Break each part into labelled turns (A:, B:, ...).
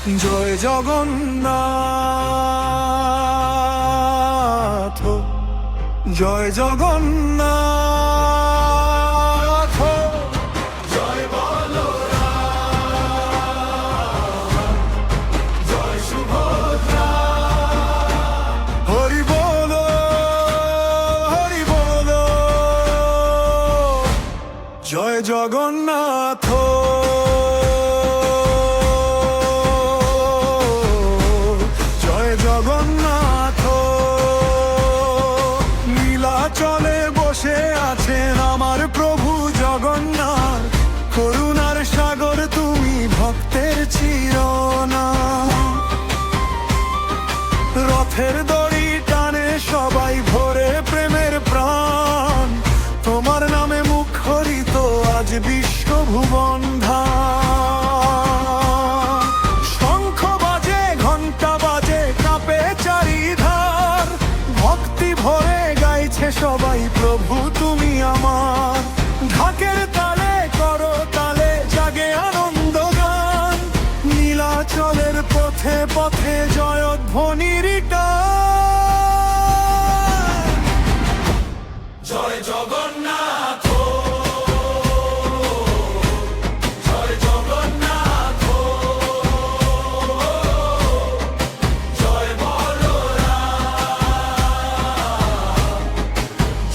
A: জয় জগন্নাথ, জয় জগন্নাথ, জয় বলরাম, জয় সুভদ্রা। হরি বল, হরি বল, জয় জগন্নাথ, জয় জগন্নাথ। নীলাচলে বসে আছেন আমার প্রভু জগন্নাথ, করুণার সাগর তুমি ভক্তের চিরনা। রথের দড়ি টানে সবাই ভরে প্রেমের প্রাণ, তোমার নামে মুখরিত আজ বিশ্বভুবন ধাম। শঙ্খ বাজে, ঘণ্টা বাজে, কাঁপে চারিধার, ভক্তি ভরে গাইছে সবাই প্রভু তুমি আমার। ঢাকের তালে করো তালে জাগে আনন্দ গান, নীলাচলের পথে পথে জয়ধ্বনির টান। জয় জগন্নাথ, জয় জগন্নাথ, জয় বলরাম,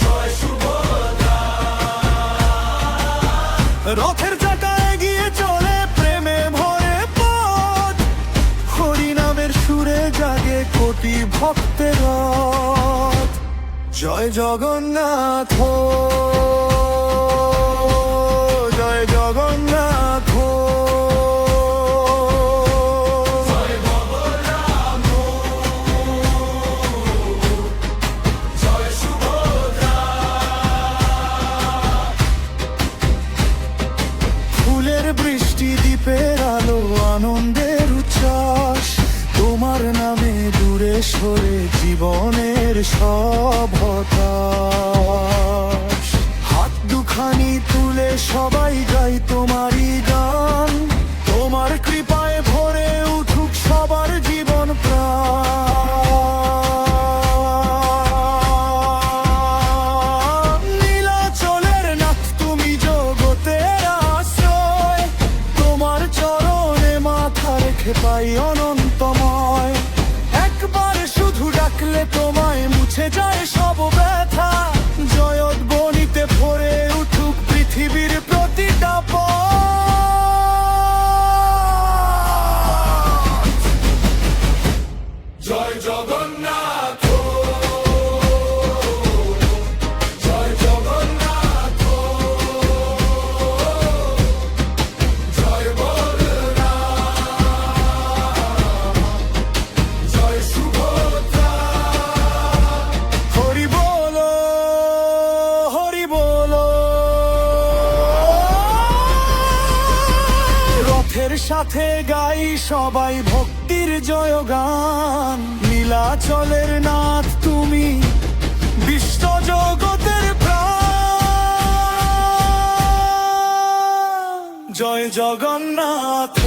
A: জয় সুভদ্রা। রথের চাকা এগিয়ে চলে প্রেমে ভরে পথ, হরি নামের সুরে জাগে কোটি ভক্তের রথ। জয় জগন্নাথ, জয় জগন্নাথ, জয় বলরাম, জয় সুভদ্রা। ফুলের বৃষ্টি, দ্বীপের আলো, আনন্দের উচ্ছ্বাস, তোমার নামে দূরে সরে জীবনের সব হতাশ। হাত দুখানি তুলে সবাই গাই তোমারই গান, তোমার কৃপায় ভরে উঠুক সবার জীবন প্রাণ। নীলাচলের নাথ তুমি জগতের আশ্রয়, তোমার চরণে মাথা রেখে পাই অনন্তময়। একবার শুধু ডাকলে তোমায় মুছে যায় সব ব্যথা, জয়ধ্বনিতে ভরে উঠুক পৃথিবীর প্রতিটা পথ। জয় জগন্নাথ, জয় জগন্নাথ, জয় বলরাম, জয় সুভদ্রা। হরি বল, হরি বল। রথের সাথে গাই সবাই ভক্তির জয়গান, নীলাচলের নাথ তুমি বিশ্ব জগতের প্রাণ। জয় জগন্নাথ।